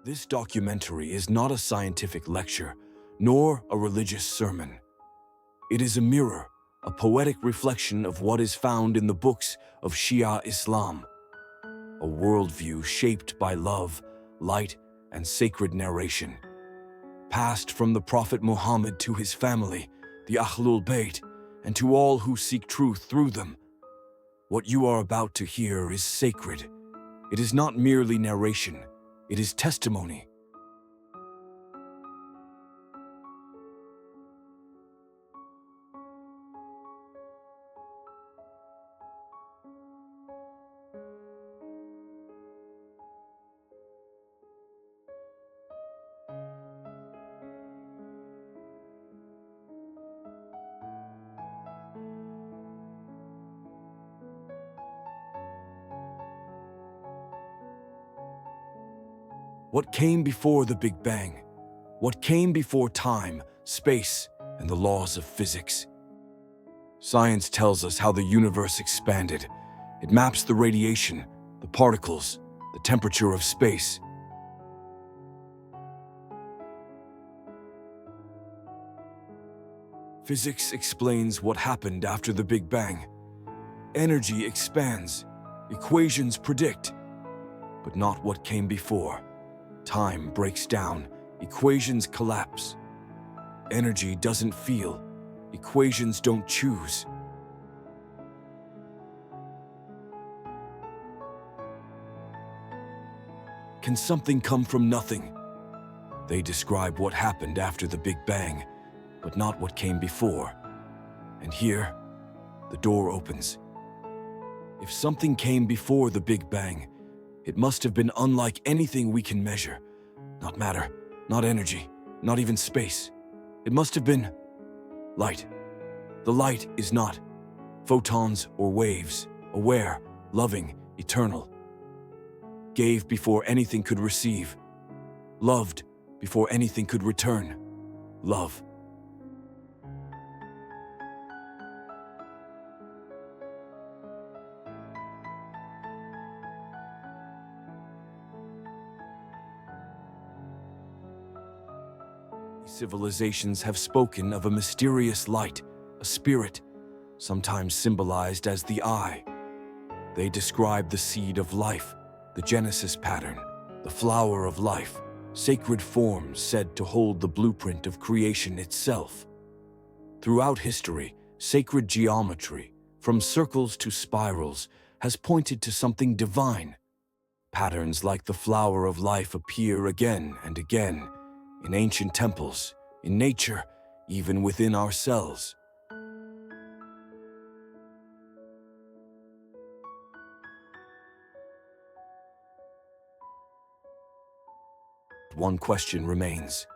This documentary is not a scientific lecture, nor a religious sermon. It is a mirror, a poetic reflection of what is found in the books of Shia Islam, a worldview shaped by love, light, and sacred narration, passed from the Prophet Mohammed to his family, the Ahlulbayt, and to all who seek truth through them. What you are about to hear is sacred. It is not merely narration, it is testimony. What came before the Big Bang? What came before time, space, and the laws of physics? Science tells us how the universe expanded. It maps the radiation, the particles, the temperature of space. Physics explains what happened after the Big Bang. Energy expands, equations predict, but not what came before. Time breaks down, equations collapse. Energy doesn't feel, equations don't choose. Can something come from nothing? They describe what happened after the Big Bang, but not what came before. And here, the door opens. If something came before the Big Bang, it must have been unlike anything we can measure. Not matter, not energy, not even space. It must have been light. The light is not photons or waves, aware, loving, eternal. Gave before anything could receive. Loved before anything could return. Love. Civilizations have spoken of a mysterious light, a spirit, sometimes symbolized as the eye. They describe the seed of life, the Genesis pattern, the flower of life, sacred forms said to hold the blueprint of creation itself. Throughout history, sacred geometry, from circles to spirals, has pointed to something divine. Patterns like the flower of life appear again and again, in ancient temples, in nature, even within ourselves. One question remains.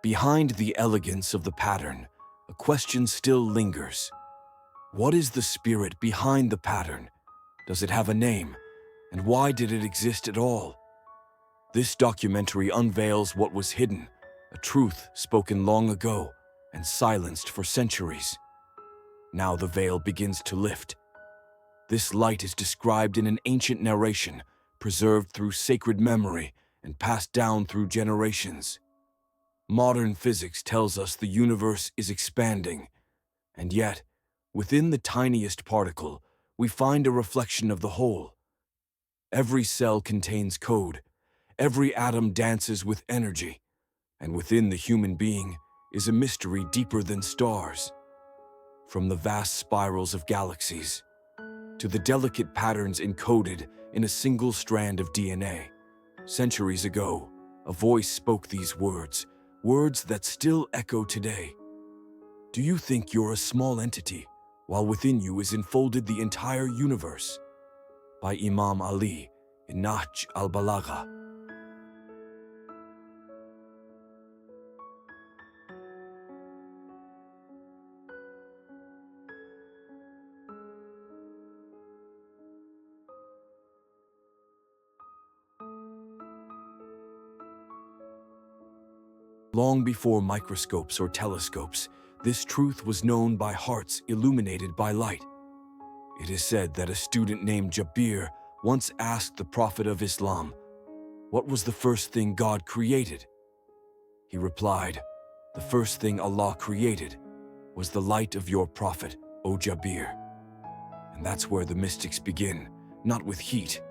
Behind the elegance of the pattern, a question still lingers. What is the spirit behind the pattern? Does it have a name? And why did it exist at all? This documentary unveils what was hidden, a truth spoken long ago and silenced for centuries. Now the veil begins to lift. This light is described in an ancient narration, preserved through sacred memory and passed down through generations. Modern physics tells us the universe is expanding, and yet, within the tiniest particle, we find a reflection of the whole. Every cell contains code, every atom dances with energy, and within the human being is a mystery deeper than stars. From the vast spirals of galaxies to the delicate patterns encoded in a single strand of DNA. Centuries ago, a voice spoke these words, words that still echo today. Do you think you're a small entity, while within you is enfolded the entire universe? By Imam Ali in Nahj al-Balagha. Long before microscopes or telescopes, this truth was known by hearts illuminated by light. It is said that a student named Jabir once asked the Prophet of Islam, "What was the first thing God created?" He replied, "The first thing Allah created was the light of your Prophet, O Jabir." And that's where the mystics begin, not with heat,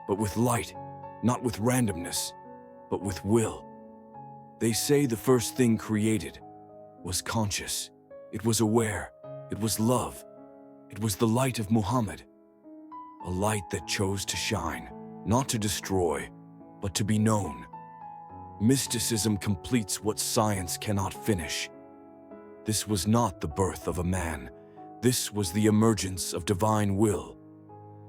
but with light, not with randomness, but with will. They say the first thing created was conscious, it was aware, it was love, it was the light of Muhammad, a light that chose to shine, not to destroy, but to be known. Mysticism completes what science cannot finish. This was not the birth of a man, this was the emergence of divine will,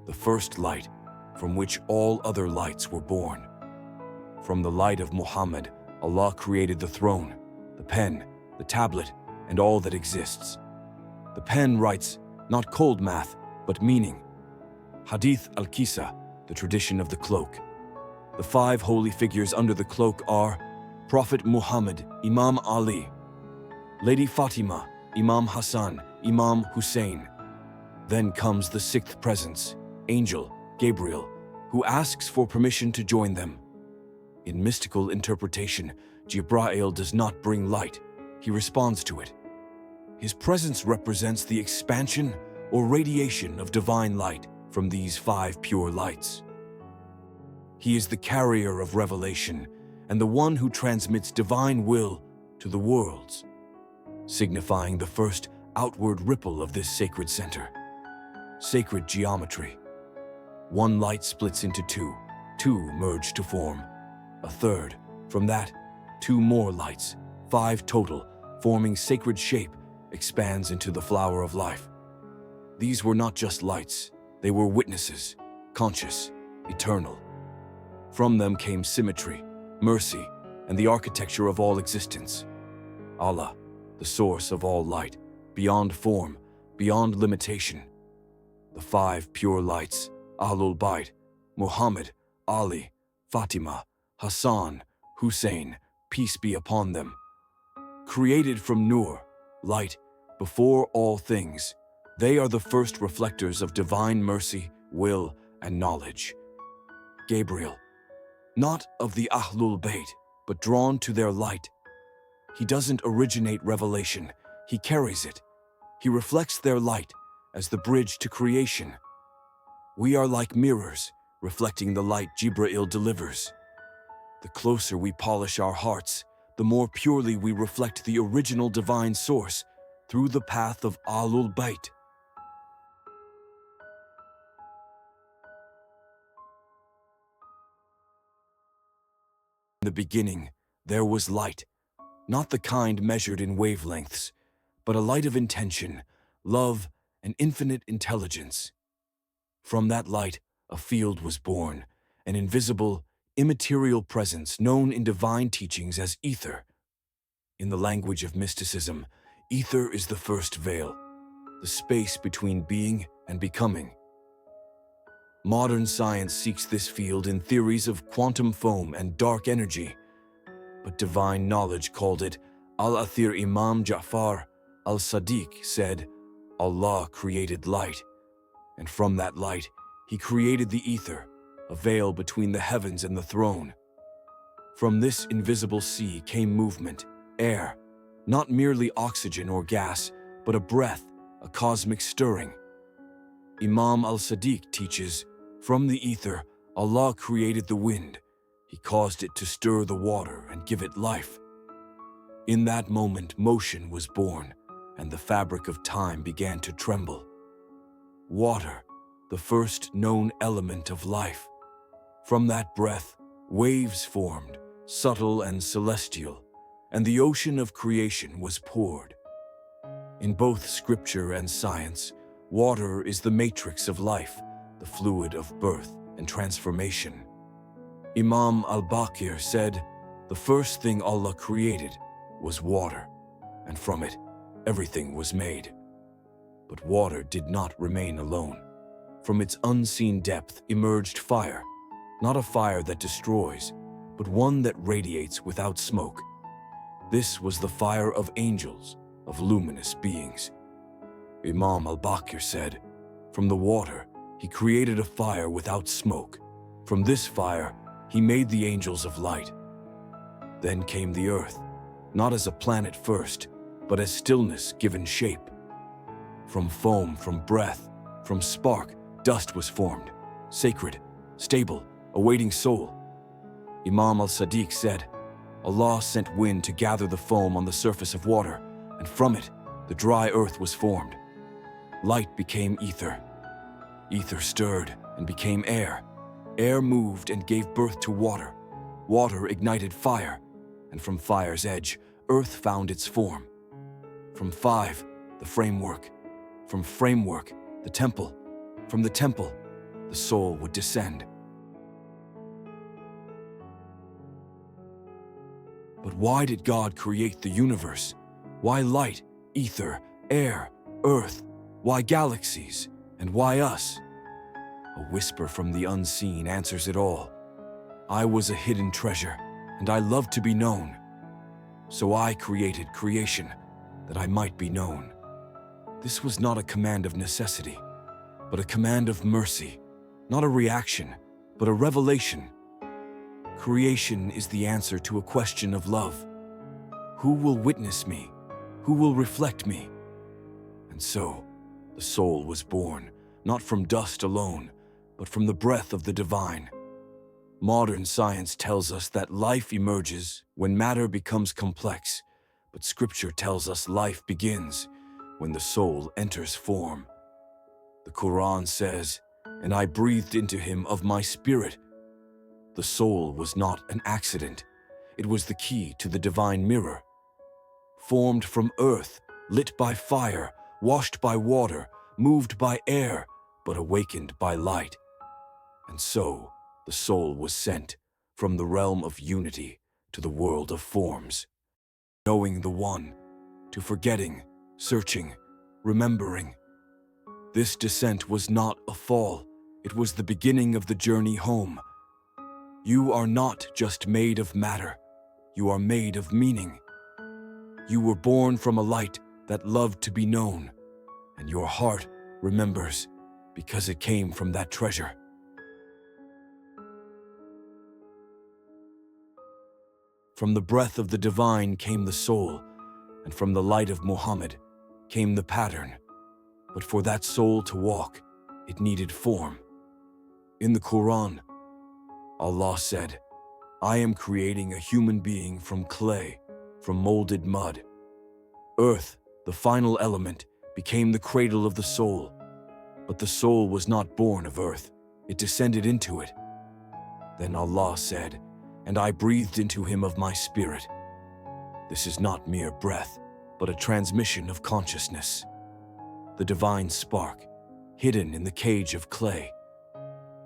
the first light from which all other lights were born. From the light of Muhammad, Allah created the throne, the pen, the tablet, and all that exists. The pen writes not cold math, but meaning. Hadith al-Kisa, the tradition of the cloak. The 5 holy figures under the cloak are Prophet Muhammad, Imam Ali, Lady Fatima, Imam Hassan, Imam Hussein. Then comes the 6th presence, Angel Gabriel, who asks for permission to join them. In mystical interpretation, Jibra'il does not bring light, he responds to it. His presence represents the expansion or radiation of divine light from these 5 pure lights. He is the carrier of revelation and the one who transmits divine will to the worlds, signifying the first outward ripple of this sacred center. Sacred geometry. 1 light splits into 2, 2 merge to form a 3rd. From that, 2 more lights, 5 total, forming sacred shape, expands into the flower of life. These were not just lights, they were witnesses, conscious, eternal. From them came symmetry, mercy, and the architecture of all existence. Allah, the source of all light, beyond form, beyond limitation. The 5 pure lights, Ahlulbayt, Muhammad, Ali, Fatima, Hassan, Hussein, peace be upon them. Created from Nur, light, before all things, they are the first reflectors of divine mercy, will, and knowledge. Gabriel, not of the Ahlulbayt, but drawn to their light. He doesn't originate revelation, he carries it. He reflects their light as the bridge to creation. We are like mirrors, reflecting the light Jibra'il delivers. The closer we polish our hearts, the more purely we reflect the original divine source through the path of Ahlulbayt. In the beginning, there was light, not the kind measured in wavelengths, but a light of intention, love, and infinite intelligence. From that light, a field was born, an invisible, immaterial presence known in divine teachings as ether. In the language of mysticism, ether is the first veil, the space between being and becoming. Modern science seeks this field in theories of quantum foam and dark energy, but divine knowledge called it Al-Athir. Imam Ja'far al-Sadiq said, Allah created light, and from that light, he created the ether, a veil between the heavens and the throne. From this invisible sea came movement, air, not merely oxygen or gas, but a breath, a cosmic stirring. Imam al-Sadiq teaches, from the ether, Allah created the wind. He caused it to stir the water and give it life. In that moment, motion was born, and the fabric of time began to tremble. Water, the first known element of life. From that breath, waves formed, subtle and celestial, and the ocean of creation was poured. In both scripture and science, water is the matrix of life, the fluid of birth and transformation. Imam al-Baqir said, the first thing Allah created was water, and from it, everything was made. But water did not remain alone. From its unseen depth emerged fire, not a fire that destroys, but one that radiates without smoke. This was the fire of angels, of luminous beings. Imam al-Baqir said, "From the water, he created a fire without smoke. From this fire, he made the angels of light. Then came the earth, not as a planet first, but as stillness given shape. From foam, from breath, from spark, dust was formed, sacred, stable, awaiting soul." Imam al-Sadiq said, "Allah sent wind to gather the foam on the surface of water, and from it, the dry earth was formed. Light became ether. Ether stirred and became air. Air moved and gave birth to water. Water ignited fire, and from fire's edge, earth found its form. From five, the framework. From framework, the temple. From the temple, the soul would descend." But why did God create the universe? Why light, ether, air, earth? Why galaxies? And why us? A whisper from the unseen answers it all. I was a hidden treasure, and I loved to be known. So I created creation, that I might be known. This was not a command of necessity, but a command of mercy, not a reaction, but a revelation. Creation is the answer to a question of love. Who will witness me? Who will reflect me? And so, the soul was born, not from dust alone, but from the breath of the divine. Modern science tells us that life emerges when matter becomes complex, but Scripture tells us life begins when the soul enters form. The Quran says, "And I breathed into him of my spirit." The soul was not an accident. It was the key to the divine mirror. Formed from earth, lit by fire, washed by water, moved by air, but awakened by light. And so, the soul was sent from the realm of unity to the world of forms. Knowing the one, to forgetting, searching, remembering. This descent was not a fall, it was the beginning of the journey home. You are not just made of matter, you are made of meaning. You were born from a light that loved to be known, and your heart remembers because it came from that treasure. From the breath of the divine came the soul, and from the light of Mohammed came the pattern. But for that soul to walk, it needed form. In the Quran, Allah said, "I am creating a human being from clay, from molded mud." Earth, the final element, became the cradle of the soul. But the soul was not born of earth, it descended into it. Then Allah said, "And I breathed into him of my spirit." This is not mere breath, but a transmission of consciousness. The divine spark, hidden in the cage of clay.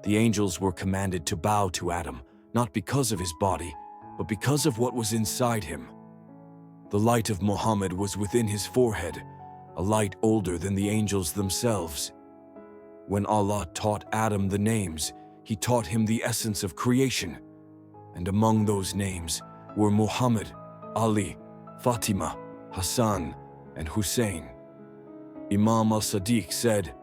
The angels were commanded to bow to Adam, not because of his body, but because of what was inside him. The light of Muhammad was within his forehead, a light older than the angels themselves. When Allah taught Adam the names, he taught him the essence of creation. And among those names were Muhammad, Ali, Fatima, Hassan, and Hussein. Imam al-Sadiq said,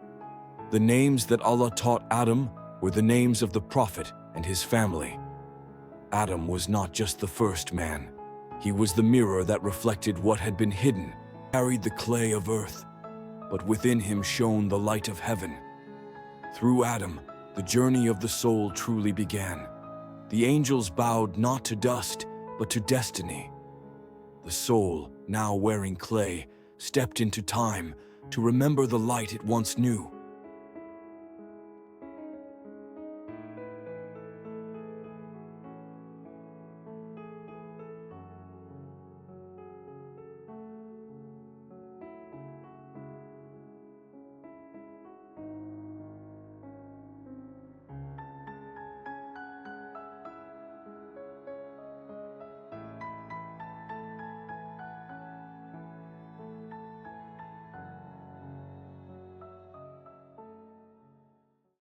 "The names that Allah taught Adam were the names of the Prophet and his family." Adam was not just the first man. He was the mirror that reflected what had been hidden, carried the clay of earth, but within him shone the light of heaven. Through Adam, the journey of the soul truly began. The angels bowed not to dust, but to destiny. The soul, now wearing clay, stepped into time to remember the light it once knew.